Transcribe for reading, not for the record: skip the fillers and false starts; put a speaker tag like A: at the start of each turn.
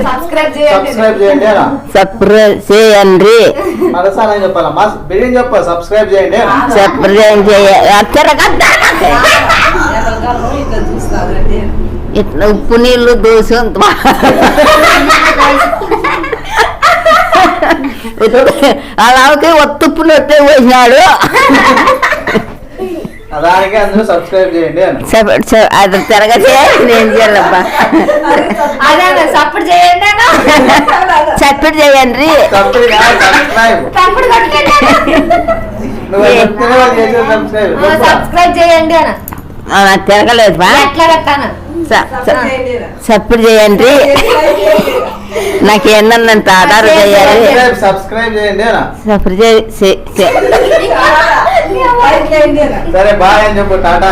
A: Subscribe చేయండి
B: subscribe చేయండి
C: మరోసారి చెప్పాలమ్మా బిల్డింగ్ చెప్ప సబ్స్క్రైబ్ చేయండి
B: సబ్స్క్రైబ్ ఇట్లా ఉప్పు నీళ్ళు దోశ అలాగే ఒత్తుప్పు నొట్టే పోసినాడు
C: దానికి అందరూ సబ్స్క్రైబ్ చేయండి
B: అది తిరగతే నేను చేయాలబ్బా
A: సపోర్ట్ చేయండి
B: సబ్స్క్రైబ్ చేయండి
A: సబ్స్క్రైబ్ చేయండి అన్న
B: తిరగలేదు
A: ఎట్లా పెట్టాను
B: సబ్స్క్రైబ్ చేయండి నాకు ఏంటంత ఆధార్ చేయాలి
C: సబ్స్క్రైబ్ చేయండి
B: సబ్స్క్రైబ్
C: సరే బాయ్ అని చెప్పు టాటా.